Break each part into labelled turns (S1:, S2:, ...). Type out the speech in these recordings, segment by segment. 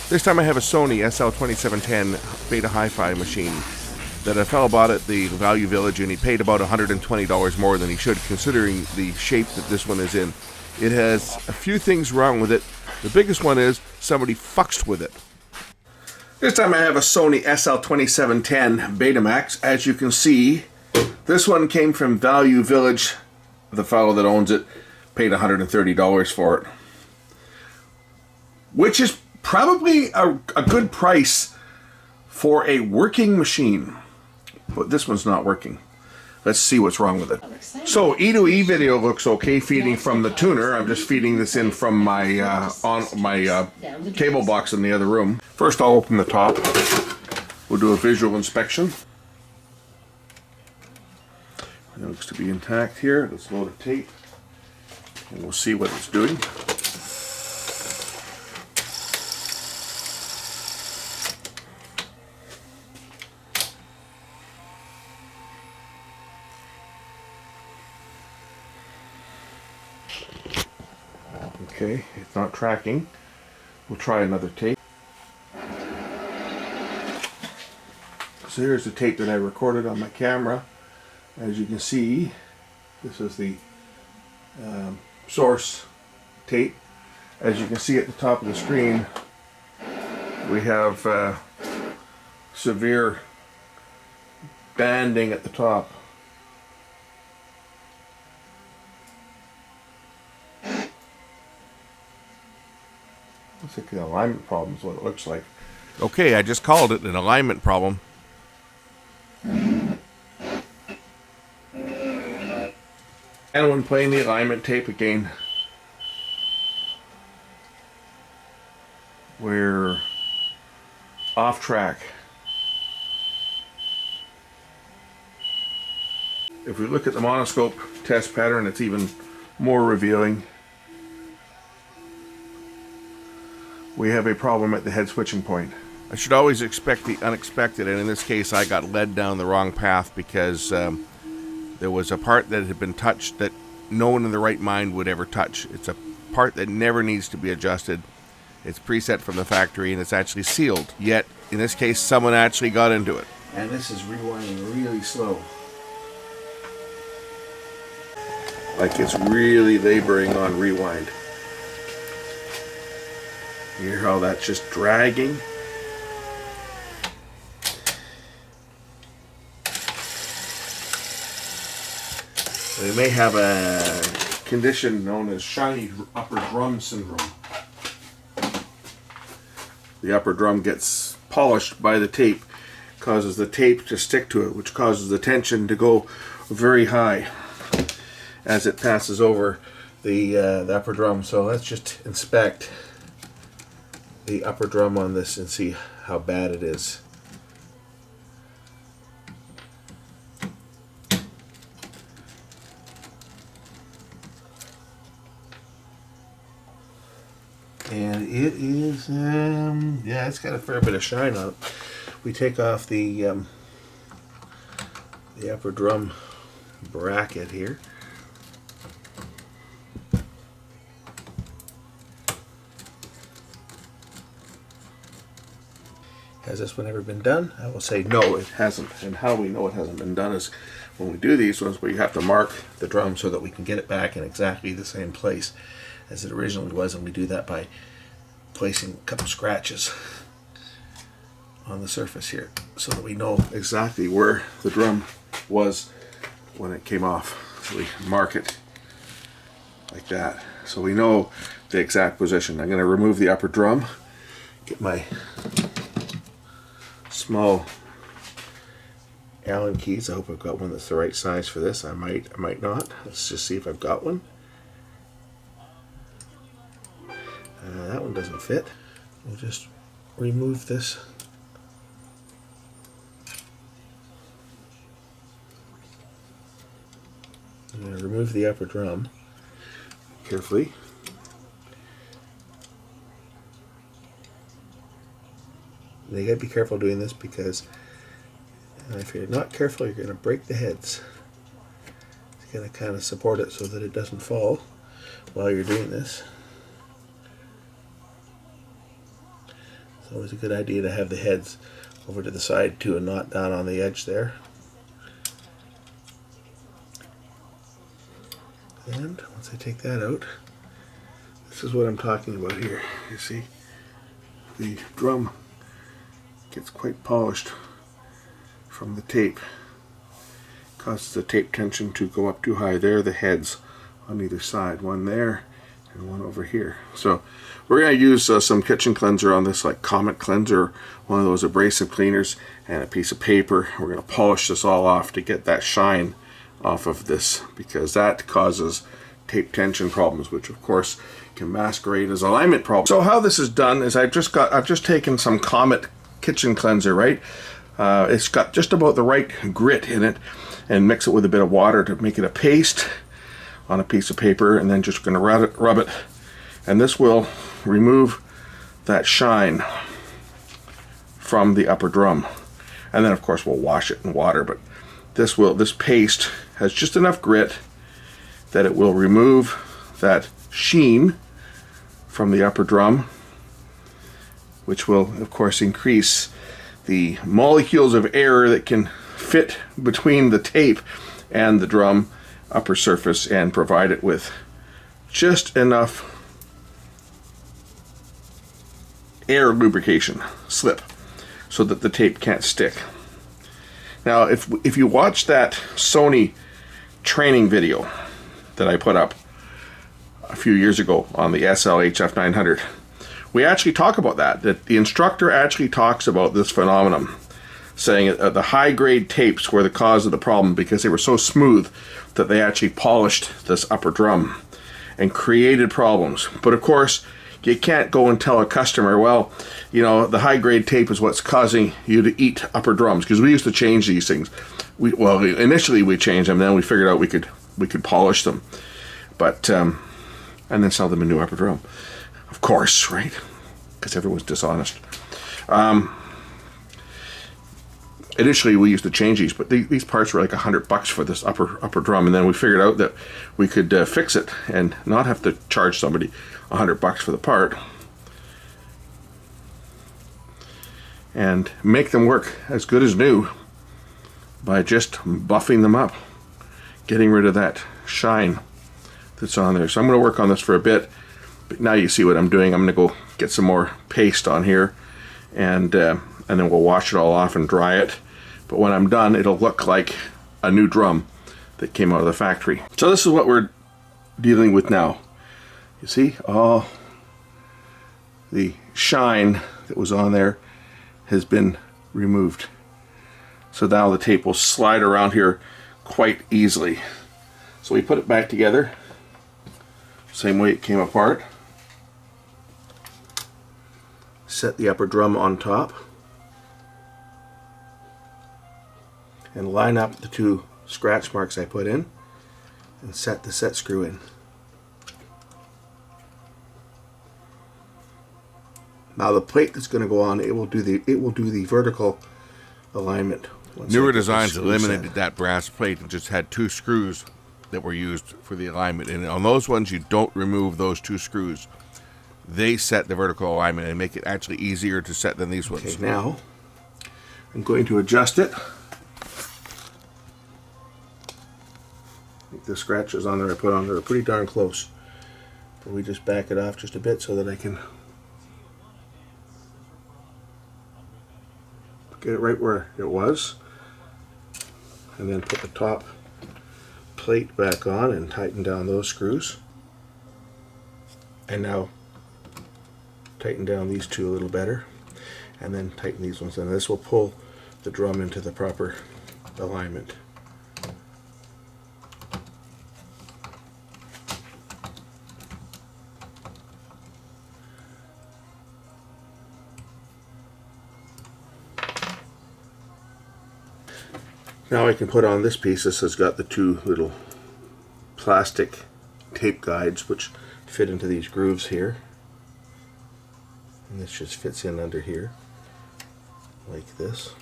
S1: This time I have a Sony SL2710 Beta Hi-Fi machine that a fellow bought at the Value Village, and he paid about $120 more than he should, considering the shape that this one is in. It has a few things wrong with it. The biggest one is somebody fuxed with it. This time I have a Sony SL2710 Betamax. As you can see, this one came from Value Village. The fellow that owns it paid $130 for it, which is probably a good price for a working machine. But this one's not working. Let's see what's wrong with it. So E2E video looks okay feeding from the tuner. I'm just feeding this in from my cable box in the other room. First I'll open the top. We'll do a visual inspection. It looks to be intact here. Let's load a tape and we'll see what it's doing. Okay, it's not tracking. We'll try another tape. So here's the tape that I recorded on my camera. As you can see, this is the source tape. As you can see at the top of the screen, we have severe banding at the top. Looks like an alignment problem is what it looks like. Okay, I just called it an alignment problem. And when playing the alignment tape again, we're off track. If we look at the monoscope test pattern, it's even more revealing. We have a problem at the head switching point. I should always expect the unexpected, and in this case I got led down the wrong path because there was a part that had been touched that no one in the right mind would ever touch. It's a part that never needs to be adjusted. It's preset from the factory and it's actually sealed. Yet, in this case, someone actually got into it. And this is rewinding really slow. Like it's really laboring on rewind. You hear how that's just dragging? They may have a condition known as shiny upper drum syndrome. The upper drum gets polished by the tape, causes the tape to stick to it, which causes the tension to go very high as it passes over the upper drum. So let's just inspect the upper drum on this and see how bad it is. And it is, yeah, it's got a fair bit of shine on it. We take off the upper drum bracket here. Has this one ever been done? I will say no, it hasn't. And how we know it hasn't been done is when we do these ones, we have to mark the drum so that we can get it back in exactly the same place as it originally was, and we do that by placing a couple scratches on the surface here so that we know exactly where the drum was when it came off. So we mark it like that so we know the exact position. I'm going to remove the upper drum, get my small Allen keys. I hope I've got one that's the right size for this. I might not. Let's just see if I've got one. That one doesn't fit. We'll just remove this. I'm going to remove the upper drum carefully. And you got to be careful doing this because if you're not careful, you're going to break the heads. It's going to kind of support it so that it doesn't fall while you're doing this. It's always a good idea to have the heads over to the side too and not down on the edge there. And once I take that out, this is what I'm talking about here. You see, the drum gets quite polished from the tape. Causes the tape tension to go up too high. There are the heads on either side, one there and one over here. So we're going to use some kitchen cleanser on this, like Comet cleanser, one of those abrasive cleaners, and a piece of paper. We're going to polish this all off to get that shine off of this, because that causes tape tension problems, which of course can masquerade as alignment problems. So how this is done is I've just taken some Comet kitchen cleanser, right? It's got just about the right grit in it, and mix it with a bit of water to make it a paste on a piece of paper, and then just going to rub it, and this will remove that shine from the upper drum. And then of course we'll wash it in water, but this paste has just enough grit that it will remove that sheen from the upper drum, which will of course increase the molecules of air that can fit between the tape and the drum upper surface, and provide it with just enough air lubrication, slip, so that the tape can't stick. Now if you watch that Sony training video that I put up a few years ago on the SL2710, we actually talk about that the instructor actually talks about this phenomenon, saying the high grade tapes were the cause of the problem because they were so smooth that they actually polished this upper drum and created problems. But of course, you can't go and tell a customer, well, you know, the high grade tape is what's causing you to eat upper drums, because we used to change these things. Initially we changed them, then we figured out we could polish them, but and then sell them a new upper drum, of course, right? Because everyone's dishonest. Initially we used to change these, but these parts were like $100 for this upper drum, and then we figured out that we could fix it and not have to charge somebody $100 for the part, and make them work as good as new by just buffing them up, getting rid of that shine that's on there. So I'm going to work on this for a bit, but now you see what I'm doing. I'm going to go get some more paste on here, and then we'll wash it all off and dry it. But when I'm done, it'll look like a new drum that came out of the factory. So this is what we're dealing with now. You see, all the shine that was on there has been removed. So now the tape will slide around here quite easily. So we put it back together, same way it came apart. Set the upper drum on top, and line up the two scratch marks I put in, and set the set screw in. Now the plate that's going to go on, it will do the vertical alignment.
S2: Newer designs eliminated that brass plate and just had two screws that were used for the alignment, and on those ones you don't remove those two screws. They set the vertical alignment and make it actually easier to set than these ones.
S1: Okay, now I'm going to adjust it. The scratches on there I put on there are pretty darn close, but we just back it off just a bit so that I can get it right where it was, and then put the top plate back on and tighten down those screws, and now tighten down these two a little better, and then tighten these ones, and this will pull the drum into the proper alignment. Now I can put on this piece. This has got the two little plastic tape guides which fit into these grooves here, and this just fits in under here like this,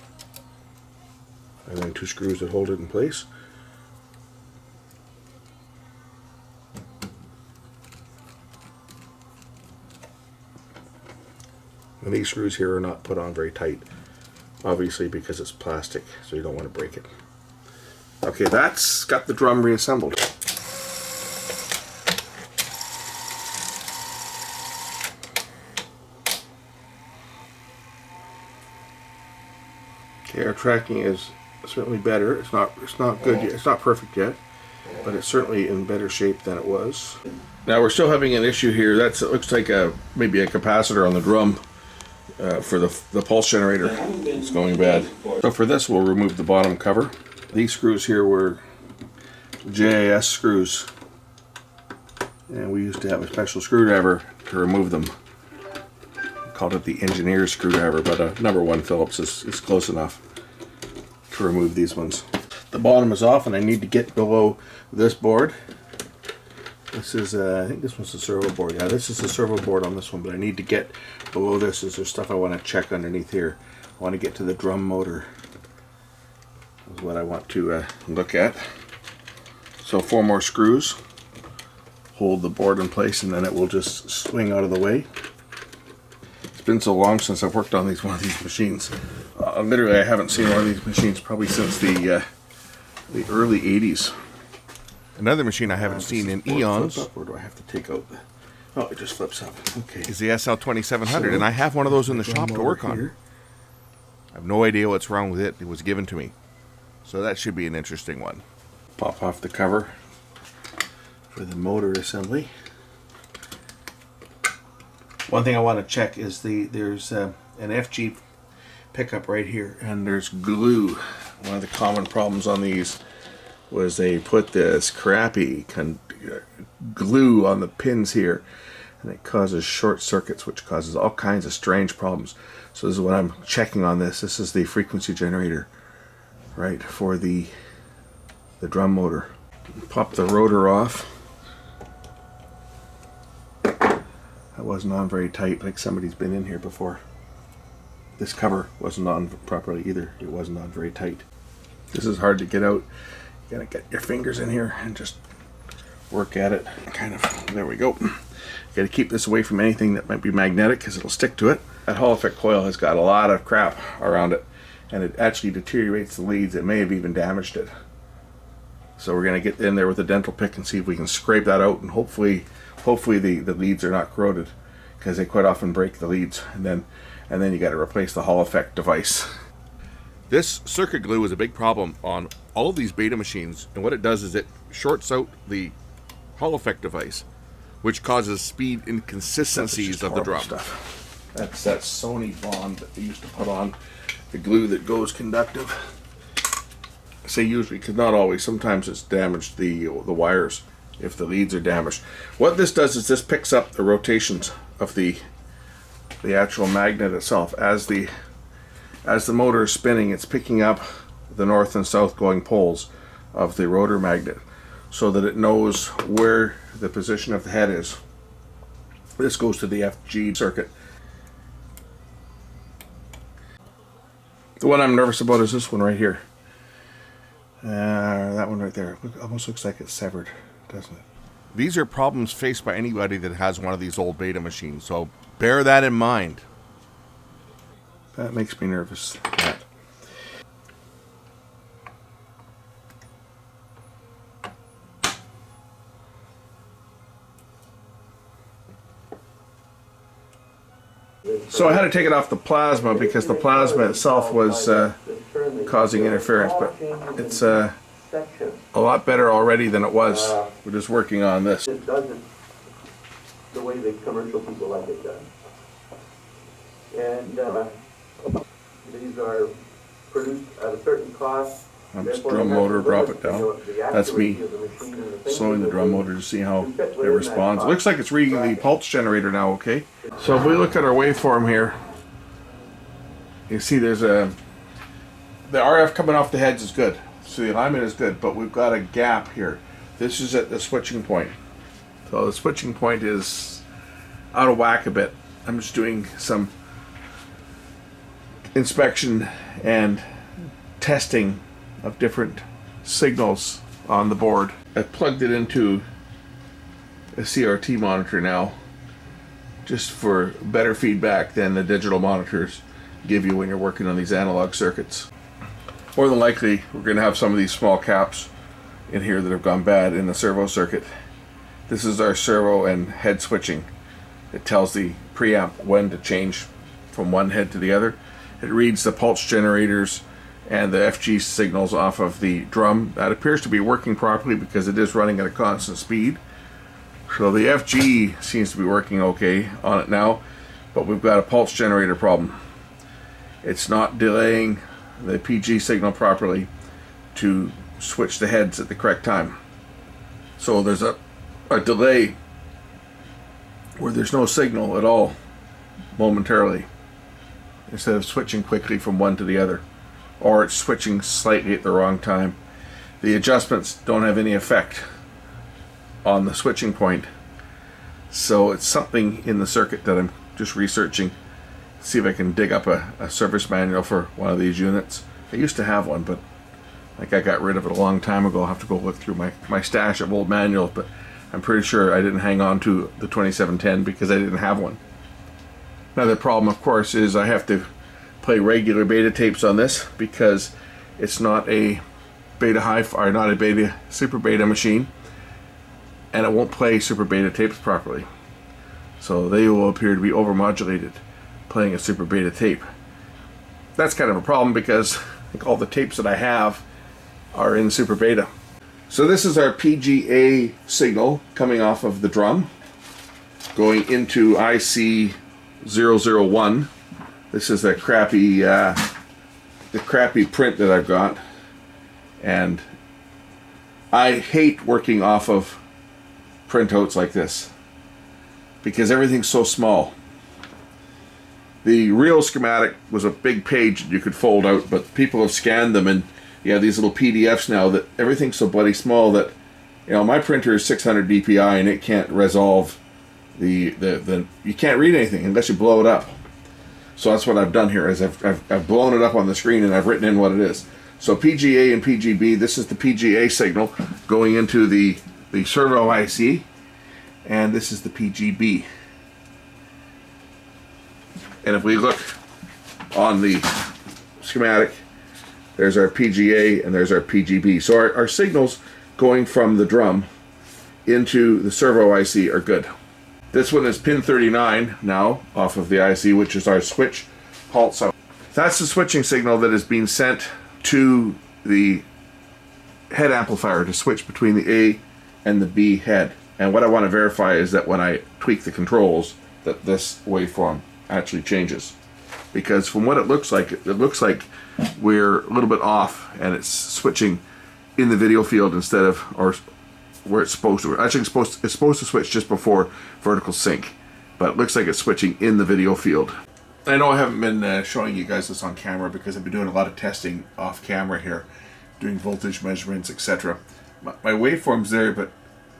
S1: and then two screws that hold it in place. And these screws here are not put on very tight, obviously because it's plastic, so you don't want to break it. Okay, that's got the drum reassembled. Okay, our tracking is certainly better. It's not good yet. It's not perfect yet, but it's certainly in better shape than it was. Now we're still having an issue here. It looks like maybe a capacitor on the drum for the pulse generator. It's going bad. So for this, we'll remove the bottom cover. These screws here were JIS screws, and we used to have a special screwdriver to remove them. We called it the engineer's screwdriver, but a number 1 Phillips is close enough to remove these ones. The bottom is off, and I need to get below this board. This is, I think this one's the servo board. Yeah, this is the servo board on this one, but I need to get below this. Is there stuff I want to check underneath here? I want to get to the drum motor. Is what I want to look at. So 4 more screws hold the board in place, and then it will just swing out of the way. It's been so long since I've worked on one of these machines. Literally, I haven't seen one of these machines probably since the early 80s.
S2: Another machine I haven't seen in eons.
S1: Or do I have to take out the... Oh, it just flips up. Okay.
S2: Is the SL2710, and I have one of those in the shop to work on. I have no idea what's wrong with it. It was given to me. So that should be an interesting one.
S1: Pop off the cover for the motor assembly. One thing I want to check is there's an FG pickup right here, and there's glue. One of the common problems on these was they put this crappy glue on the pins here, and it causes short circuits, which causes all kinds of strange problems. So this is what I'm checking on this. This is the frequency generator, right, for the drum motor. Pop the rotor off. That wasn't on very tight, like somebody's been in here before. This cover wasn't on properly either. It wasn't on very tight. This is hard to get out. You gotta get your fingers in here and just work at it. Kind of, there we go. You gotta keep this away from anything that might be magnetic because it'll stick to it. That Hall effect coil has got a lot of crap around it, and it actually deteriorates the leads. It may have even damaged it. So we're gonna get in there with a dental pick and see if we can scrape that out, and hopefully the leads are not corroded, because they quite often break the leads, and then you got to replace the Hall effect device.
S2: This circuit glue is a big problem on all of these beta machines, and what it does is it shorts out the Hall effect device, which causes speed inconsistencies of the drum.
S1: Stuff. That's that Sony bond that they used to put on the glue that goes conductive. I say usually, because not always. Sometimes it's damaged the wires if the leads are damaged. What this does is this picks up the rotations of the actual magnet itself. As the motor is spinning, it's picking up the north and south going poles of the rotor magnet, so that it knows where the position of the head is. This goes to the FG circuit. The one I'm nervous about is this one right here. That one right there. It almost looks like it's severed, doesn't it?
S2: These are problems faced by anybody that has one of these old beta machines, so bear that in mind.
S1: That makes me nervous. That. So I had to take it off the plasma because the plasma itself was causing interference, but it's a lot better already than it was. We're just working on this.
S3: It does it the way the commercial people like it done. And these are produced at a certain cost.
S1: Drum motor, drop it down. That's me slowing the drum motor to see how it responds. It looks like it's reading the pulse generator now, okay? So if we look at our waveform here, you see there's the RF coming off the heads is good. So the alignment is good, but we've got a gap here. This is at the switching point. So the switching point is out of whack a bit. I'm just doing some inspection and testing of different signals on the board. I've plugged it into a CRT monitor now just for better feedback than the digital monitors give you when you're working on these analog circuits. More than likely, we're going to have some of these small caps in here that have gone bad in the servo circuit. This is our servo and head switching. It tells the preamp when to change from one head to the other. It reads the pulse generators and the FG signals off of the drum. That appears to be working properly because it is running at a constant speed. So the FG seems to be working okay on it now, but we've got a pulse generator problem. It's not delaying the PG signal properly to switch the heads at the correct time. So there's a delay where there's no signal at all momentarily, instead of switching quickly from one to the other, or it's switching slightly at the wrong time. The adjustments don't have any effect on the switching point, so it's something in the circuit that I'm just researching. See if I can dig up a service manual for one of these units. I used to have one, but like I got rid of it a long time ago. I'll have to go look through my stash of old manuals, but I'm pretty sure I didn't hang on to the 2710 because I didn't have one. Another problem, of course, is I have to play regular beta tapes on this because it's not a beta hi-fi, or not a beta super beta machine, and it won't play super beta tapes properly. So they will appear to be overmodulated playing a super beta tape. That's kind of a problem because I think all the tapes that I have are in super beta. So this is our PGA signal coming off of the drum going into IC001. This is the crappy print that I've got, and I hate working off of printouts like this because everything's so small. The real schematic was a big page that you could fold out, but people have scanned them, and you have these little PDFs now that everything's so bloody small that, you know, my printer is 600 DPI and it can't resolve the you can't read anything unless you blow it up. So that's what I've done here, is I've blown it up on the screen and I've written in what it is. So PGA and PGB, this is the PGA signal going into the servo IC, and this is the PGB. And if we look on the schematic, there's our PGA and there's our PGB. So our signals going from the drum into the servo IC are good. This one is pin 39 now off of the IC, which is our switch pulse out. That's the switching signal that is being sent to the head amplifier to switch between the A and the B head. And what I want to verify is that when I tweak the controls, that this waveform actually changes. Because from what it looks like we're a little bit off, and it's switching in the video field instead of, or where it's supposed to. Actually, it's supposed to switch just before vertical sync, but it looks like it's switching in the video field. I know I haven't been showing you guys this on camera because I've been doing a lot of testing off camera here, doing voltage measurements, etc. My waveform's there, but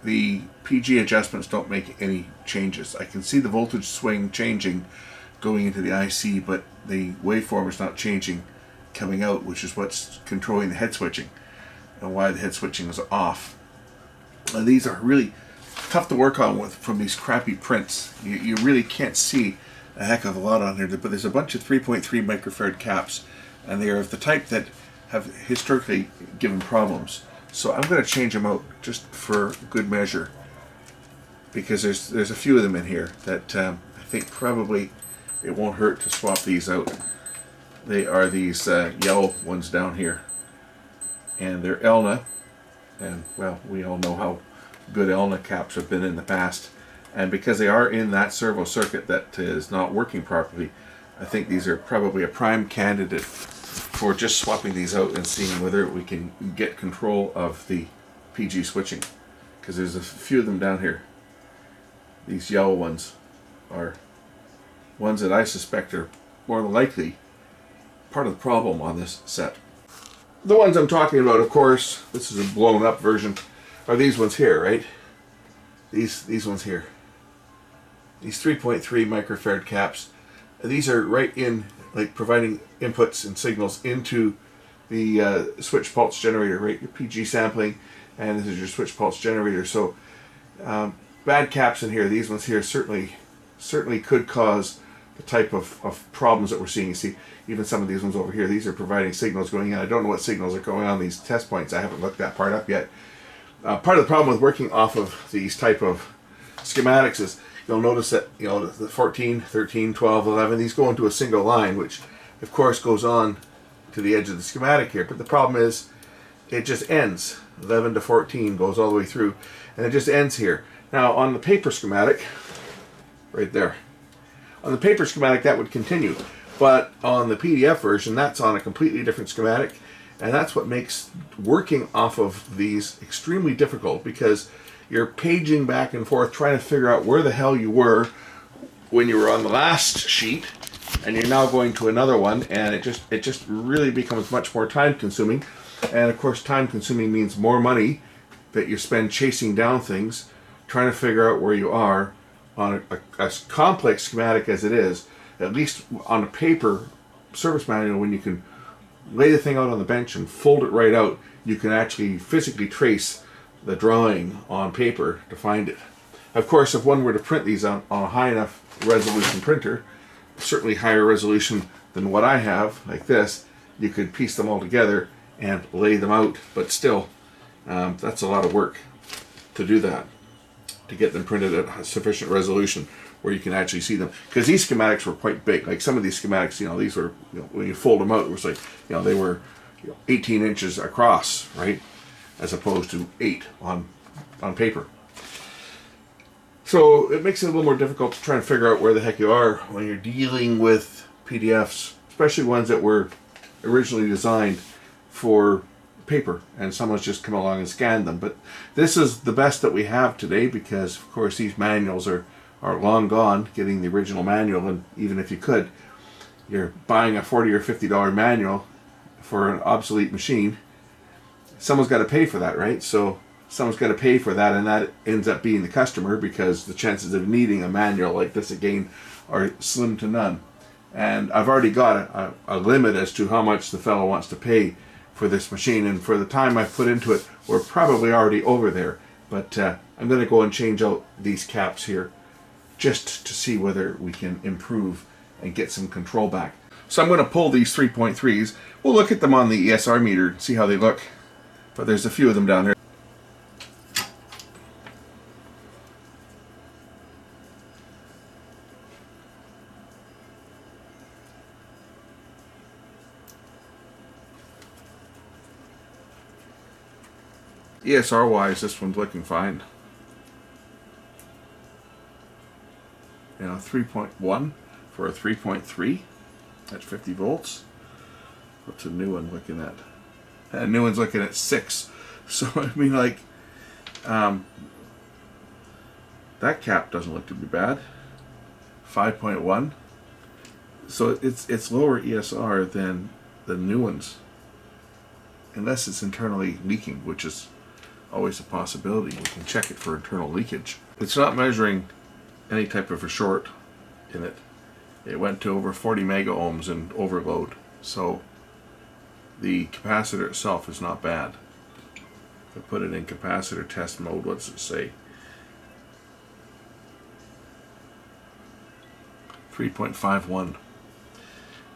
S1: the PG adjustments don't make any changes. I can see the voltage swing changing going into the IC, but the waveform is not changing coming out, which is what's controlling the head switching and why the head switching is off. And these are really tough to work on with from these crappy prints. You really can't see a heck of a lot on here, but there's a bunch of 3.3 microfarad caps, and they are of the type that have historically given problems. So I'm going to change them out just for good measure, because there's a few of them in here that I think probably it won't hurt to swap these out. They are these yellow ones down here, and they're Elna, and well, we all know how good Elna caps have been in the past, and because they are in that servo circuit that is not working properly, I think these are probably a prime candidate for just swapping these out and seeing whether we can get control of the PG switching, because there's a few of them down here. These yellow ones are ones that I suspect are more than likely part of the problem on this set. The ones I'm talking about, of course, this is a blown up version, are these ones here, right? These ones here. These 3.3 microfarad caps. These are right in, like, providing inputs and signals into the switch pulse generator, right? Your PG sampling, and this is your switch pulse generator. So bad caps in here. These ones here certainly certainly could cause the type of problems that we're seeing. You see, even some of these ones over here, these are providing signals going in. I don't know what signals are going on these test points. I haven't looked that part up yet. Part of the problem with working off of these type of schematics is you'll notice that, you know, the 14, 13, 12, 11, these go into a single line, which of course goes on to the edge of the schematic here. But the problem is it just ends. 11 to 14 goes all the way through, and it just ends here. Now on the paper schematic, right there, on the paper schematic that would continue, but on the PDF version that's on a completely different schematic, and that's what makes working off of these extremely difficult, because you're paging back and forth trying to figure out where the hell you were when you were on the last sheet, and you're now going to another one, and it just really becomes much more time consuming. And of course, time consuming means more money that you spend chasing down things, trying to figure out where you are on a complex schematic as it is. At least on a paper service manual, when you can lay the thing out on the bench and fold it right out, you can actually physically trace the drawing on paper to find it. Of course, if one were to print these on a high enough resolution printer, certainly higher resolution than what I have, like this, you could piece them all together and lay them out, but still, that's a lot of work to do that, to get them printed at a sufficient resolution where you can actually see them. Because these schematics were quite big. Like some of these schematics, you know, these were, you know, when you fold them out, it was like, you know, they were 18 inches across, right? As opposed to 8 on paper. So it makes it a little more difficult to try and figure out where the heck you are when you're dealing with PDFs, especially ones that were originally designed for paper and someone's just come along and scanned them. But this is the best that we have today, because of course these manuals are long gone, getting the original manual, and even if you could, you're buying a $40 or $50 manual for an obsolete machine. Someone's got to pay for that, right? So someone's got to pay for that, and that ends up being the customer, because the chances of needing a manual like this again are slim to none. And I've already got a limit as to how much the fellow wants to pay for this machine, and for the time I've put into it, we're probably already over there. But I'm going to go and change out these caps here just to see whether we can improve and get some control back. So I'm going to pull these 3.3s. We'll look at them on the ESR meter and see how they look. But there's a few of them down here. ESR wise, this one's looking fine. You know, 3.1 for a 3.3 at 50 volts. What's a new one looking at? A new one's looking at 6. So I mean, like, that cap doesn't look to be bad. 5.1. So it's lower ESR than the new ones, unless it's internally leaking, which is always a possibility. We can check it for internal leakage. It's not measuring any type of a short in it. It went to over 40 mega ohms in overload, so the capacitor itself is not bad. If I put it in capacitor test mode, what's it say? 3.51.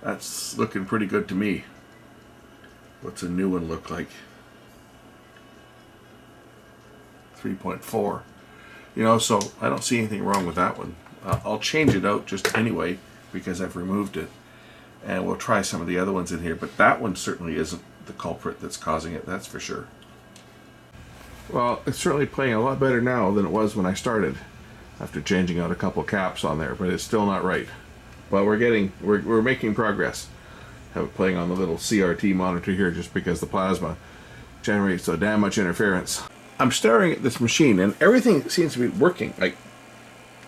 S1: That's looking pretty good to me. What's a new one look like? 3.4. You know, so I don't see anything wrong with that one. I'll change it out just anyway, because I've removed it, and we'll try some of the other ones in here, but that one certainly isn't the culprit that's causing it, that's for sure. Well, it's certainly playing a lot better now than it was when I started, after changing out a couple caps on there, but it's still not right. But we're making progress. I have it playing on the little CRT monitor here just because the plasma generates so damn much interference. I'm staring at this machine and everything seems to be working,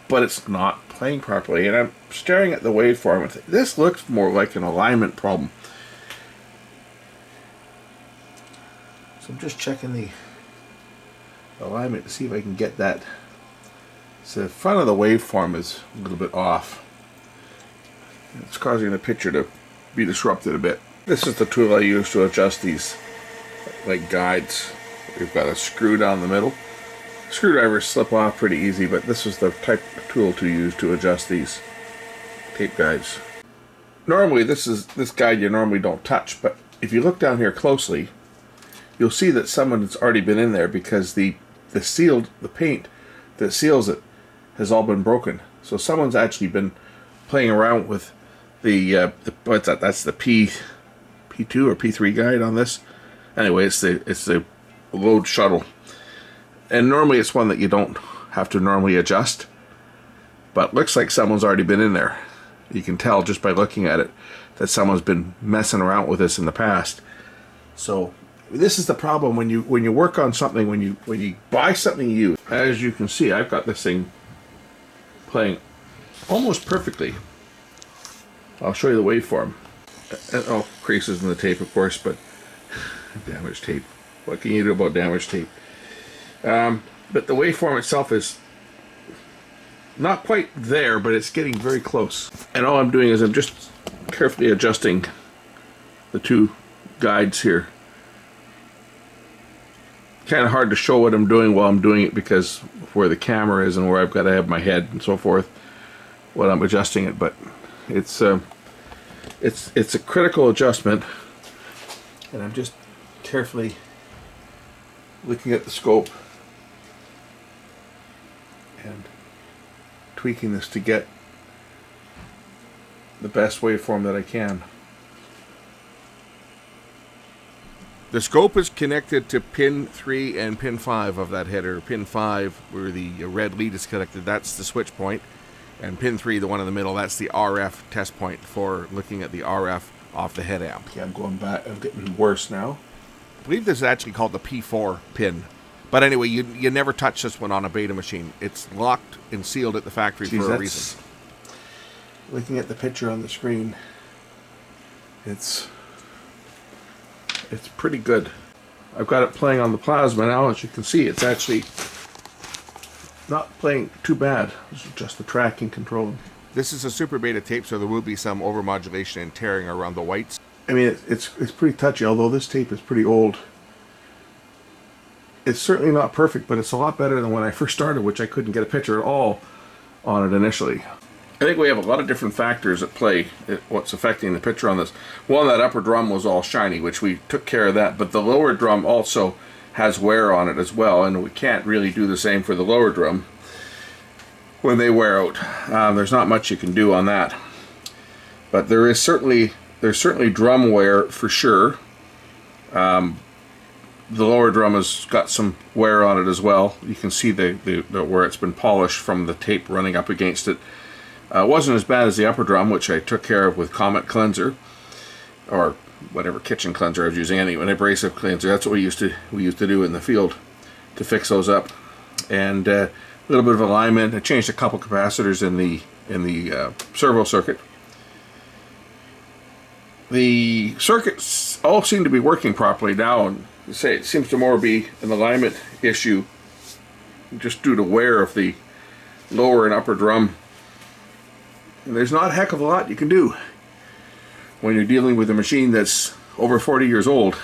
S1: but it's not playing properly, and I'm staring at the waveform and this looks more like an alignment problem. So I'm just checking the alignment to see if I can get that. So the front of the waveform is a little bit off. It's causing the picture to be disrupted a bit. This is the tool I use to adjust these like guides. We've got a screw down the middle, Screwdrivers slip off pretty easy, but this is the type of tool to use to adjust these tape guides. Normally this guide you normally don't touch, but if you look down here closely, you'll see that someone's already been in there because the paint that seals it has all been broken. So someone's actually been playing around with the what's that? That's the P2 or P3 guide on this. Anyway, it's the load shuttle, and normally it's one that you don't have to normally adjust, but looks like someone's already been in there. You can tell just by looking at it that someone's been messing around with this in the past. So this is the problem when you work on something, when you buy something used. As you can see, I've got this thing playing almost perfectly. I'll show you the waveform. Oh, creases in the tape, of course, but damaged tape. What can you do about damaged tape? But the waveform itself is not quite there, but it's getting very close. And all I'm doing is I'm just carefully adjusting the two guides here. Kind of hard to show what I'm doing while I'm doing it because where the camera is and where I've got to have my head and so forth when I'm adjusting it, but it's a critical adjustment, and I'm just carefully looking at the scope and tweaking this to get the best waveform that I can.
S2: The scope is connected to pin 3 and pin 5 of that header. Pin 5, where the red lead is connected, that's the switch point. And pin 3, the one in the middle, that's the RF test point for looking at the RF off the head amp.
S1: Okay, I'm going back. I'm getting worse now.
S2: I believe this is actually called the P4 pin. But anyway, you never touch this one on a beta machine. It's locked and sealed at the factory for a reason.
S1: Looking at the picture on the screen, it's pretty good. I've got it playing on the plasma now. As you can see, it's actually not playing too bad. This is just the tracking control.
S2: This is a super beta tape, so there will be some overmodulation and tearing around the whites.
S1: I mean, it's pretty touchy, although this tape is pretty old. It's certainly not perfect, but it's a lot better than when I first started, which I couldn't get a picture at all on it initially. I think we have a lot of different factors at play, what's affecting the picture on this. One, that upper drum was all shiny, which we took care of that, but the lower drum also has wear on it as well, and we can't really do the same for the lower drum when they wear out. There's not much you can do on that, but there's certainly drum wear for sure. The lower drum has got some wear on it as well. You can see the where it's been polished from the tape running up against it. It wasn't as bad as the upper drum, which I took care of with Comet cleanser, or whatever kitchen cleanser I was using, anyway, an abrasive cleanser. That's what we used to do in the field to fix those up. And a little bit of alignment. I changed a couple capacitors in the servo circuit. The circuits all seem to be working properly now, and you say it seems to more be an alignment issue just due to wear of the lower and upper drum. And there's not a heck of a lot you can do when you're dealing with a machine that's over 40 years old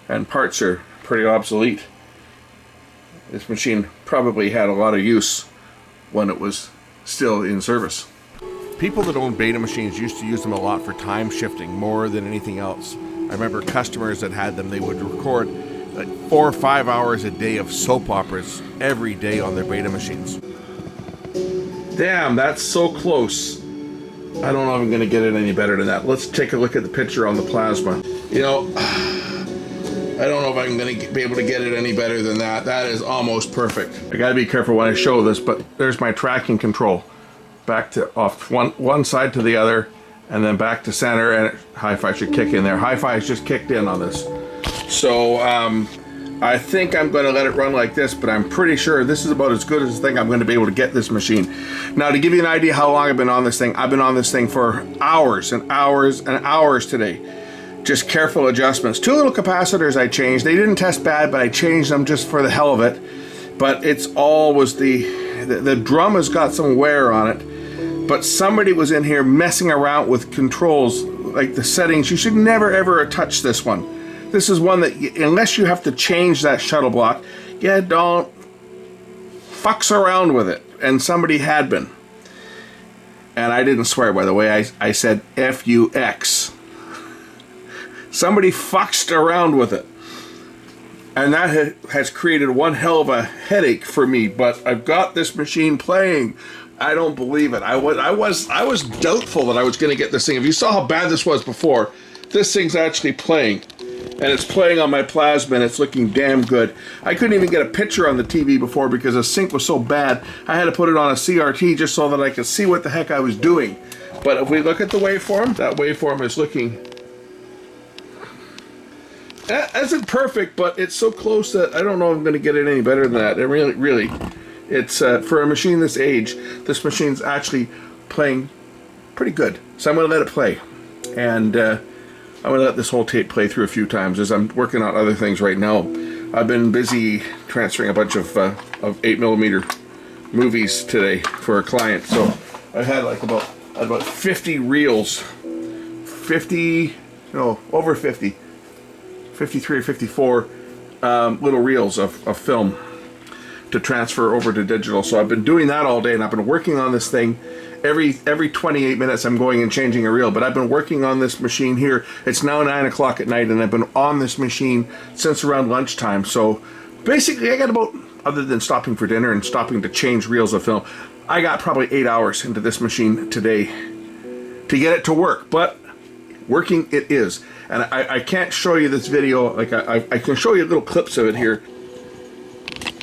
S1: and parts are pretty obsolete. This machine probably had a lot of use when it was still in service.
S2: People that own beta machines used to use them a lot for time shifting more than anything else. I remember customers that had them, they would record like 4 or 5 hours a day of soap operas every day on their beta machines.
S1: Damn, that's so close. I don't know if I'm going to get it any better than that. Let's take a look at the picture on the plasma. You know, I don't know if I'm going to be able to get it any better than that. That is almost perfect. I got to be careful when I show this, but there's my tracking control. Back to off one side to the other, and then back to center, and hi-fi should kick in there. Hi-fi has just kicked in on this. So I think I'm going to let it run like this, but I'm pretty sure this is about as good as I think I'm going to be able to get this machine. Now, to give you an idea how long I've been on this thing, I've been on this thing for hours and hours and hours today. Just careful adjustments. 2 little capacitors I changed. They didn't test bad, but I changed them just for the hell of it. But it's always the drum has got some wear on it. But somebody was in here messing around with controls, like the settings. You should never ever touch this one. This is one that, unless you have to change that shuttle block, you don't fucks around with it, and somebody had been. And I didn't swear, by the way. I said F-U-X. Somebody fucked around with it. And that has created one hell of a headache for me. But I've got this machine playing. I don't believe it. I was doubtful that I was going to get this thing. If you saw how bad this was before, this thing's actually playing. And it's playing on my plasma, and it's looking damn good. I couldn't even get a picture on the TV before because the sync was so bad. I had to put it on a CRT just so that I could see what the heck I was doing. But if we look at the waveform, that waveform is looking... That isn't perfect, but it's so close that I don't know if I'm going to get it any better than that. It really, it's for a machine this age, this machine's actually playing pretty good. So I'm going to let it play. And... I'm going to let this whole tape play through a few times as I'm working on other things right now. I've been busy transferring a bunch of 8mm movies today for a client. So I had like about 50 reels, over 50, 53 or 54 little reels of film to transfer over to digital. So I've been doing that all day, and I've been working on this thing. Every 28 minutes I'm going and changing a reel, but I've been working on this machine here. It's now 9 o'clock at night, and I've been on this machine since around lunchtime. So basically I got about, other than stopping for dinner and stopping to change reels of film, I got probably 8 hours into this machine today to get it to work. But working it is. And I can't show you this video. Like I can show you little clips of it here.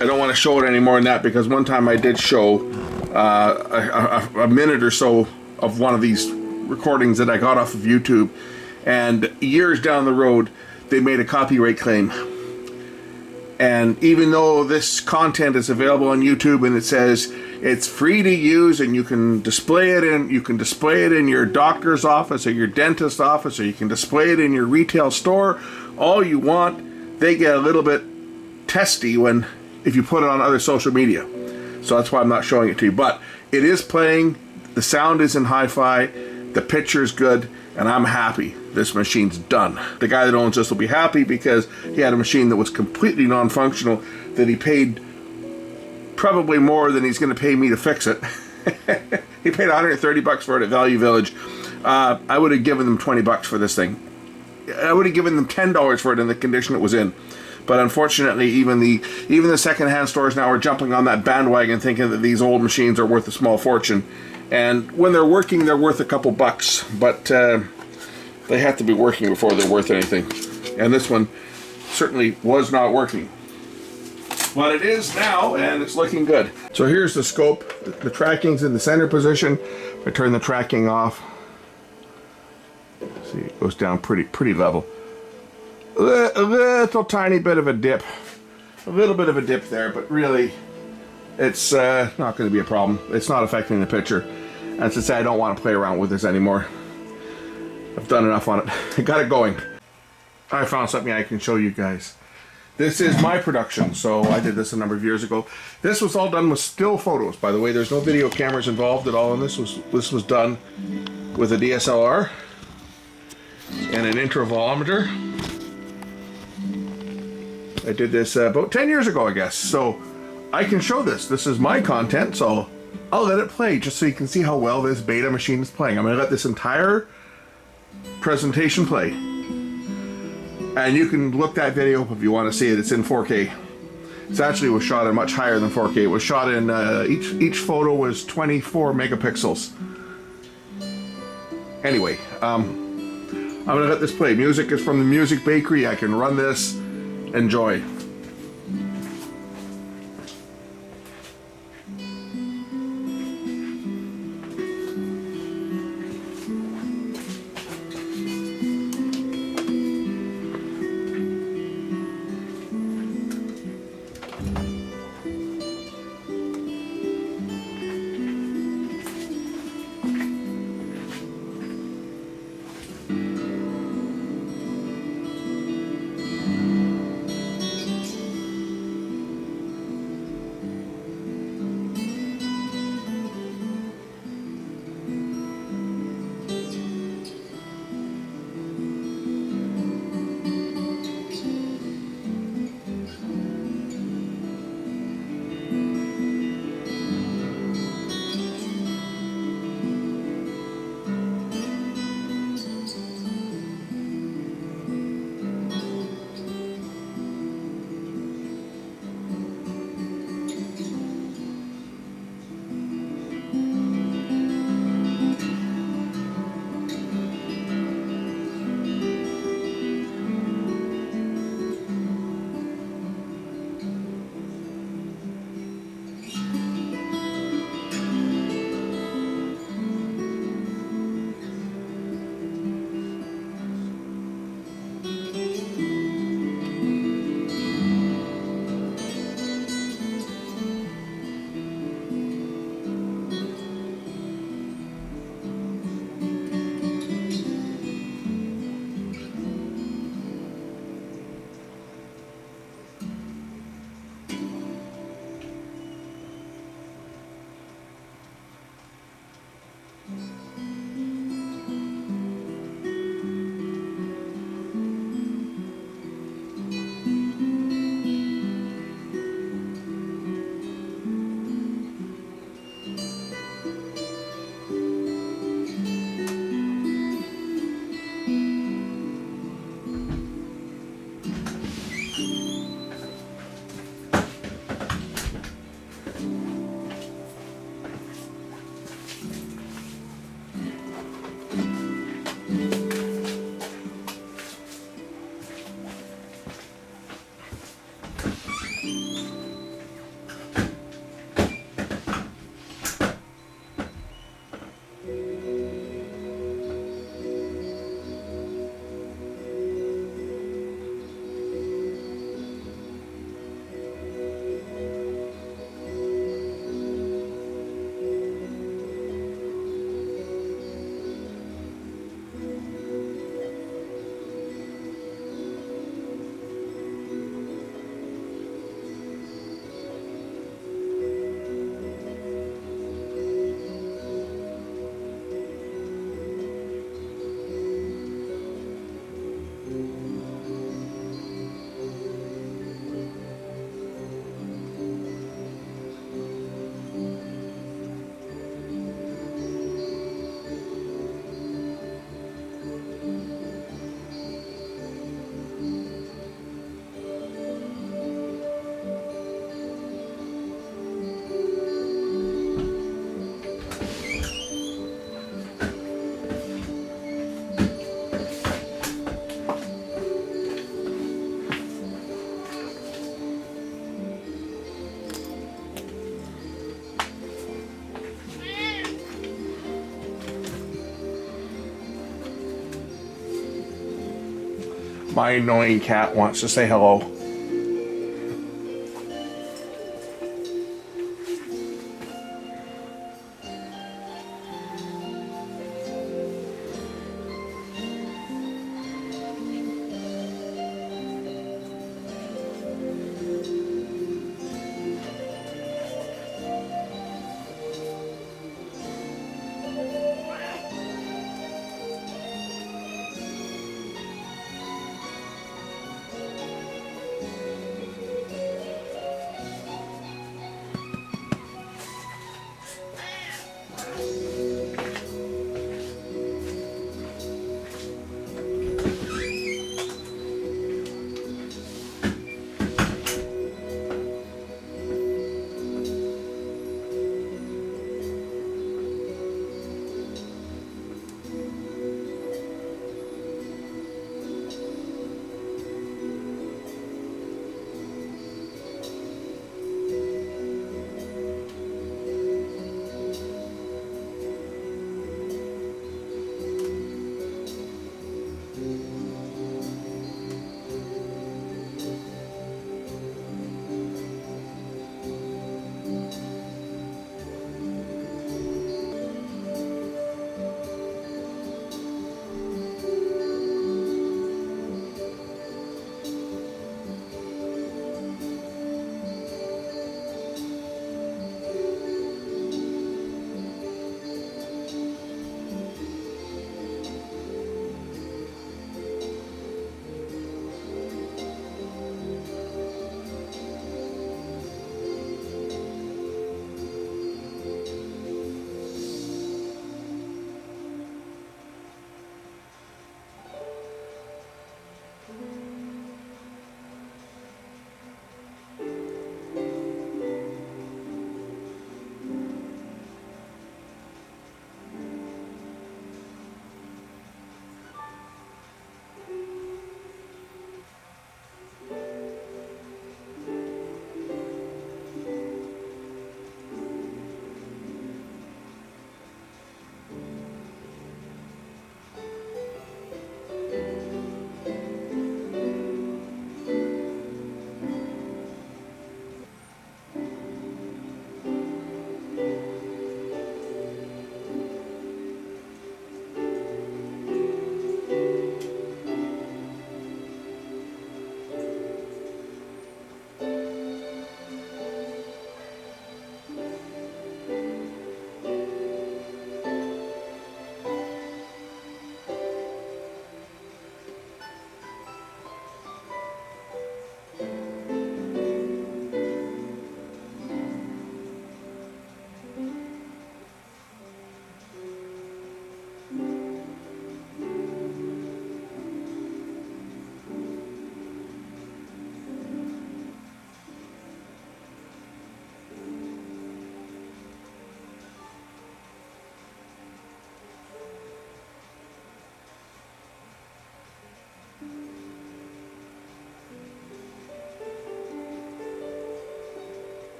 S1: I don't want to show it any more than that, because one time I did show a minute or so of one of these recordings that I got off of YouTube, and years down the road they made a copyright claim. And even though this content is available on YouTube and it says it's free to use and you can display it in your doctor's office or your dentist's office, or you can display it in your retail store all you want, they get a little bit testy if you put it on other social media. So that's why I'm not showing it to you. But it is playing, the sound is in hi-fi, the picture's good, and I'm happy. This machine's done. The guy that owns this will be happy because he had a machine that was completely non-functional, that he paid probably more than he's going to pay me to fix it. He paid $130 for it at Value Village. I would have given them $20 for this thing. I would have given them $10 for it in the condition it was in. But unfortunately, even the secondhand stores now are jumping on that bandwagon, thinking that these old machines are worth a small fortune. And when they're working, they're worth a couple bucks. But they have to be working before they're worth anything. And this one certainly was not working. But it is now, and it's looking good. So here's the scope. The tracking's in the center position. If I turn the tracking off, see, it goes down pretty level. A little tiny bit of a dip. A little bit of a dip there, but really, it's not going to be a problem. It's not affecting the picture. And to say I don't want to play around with this anymore. I've done enough on it. I got it going. I found something I can show you guys. This is my production, so I did this a number of years ago. This was all done with still photos, by the way. There's no video cameras involved at all, and this was done with a DSLR and an intervalometer. I did this about 10 years ago, I guess. So I can show this. This is my content, so I'll let it play just so you can see how well this beta machine is playing. I'm going to let this entire presentation play. And you can look that video up if you want to see it. It's in 4K. It actually was shot in much higher than 4K. It was shot in, each photo was 24 megapixels. Anyway, I'm going to let this play. Music is from the Music Bakery. I can run this. Enjoy. My annoying cat wants to say hello.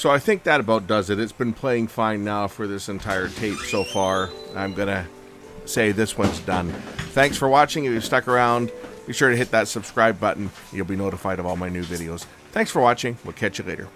S2: So I think that about does it. It's been playing fine now for this entire tape so far. I'm going to say this one's done. Thanks for watching. If you stuck around, be sure to hit that subscribe button. You'll be notified of all my new videos. Thanks for watching. We'll catch you later.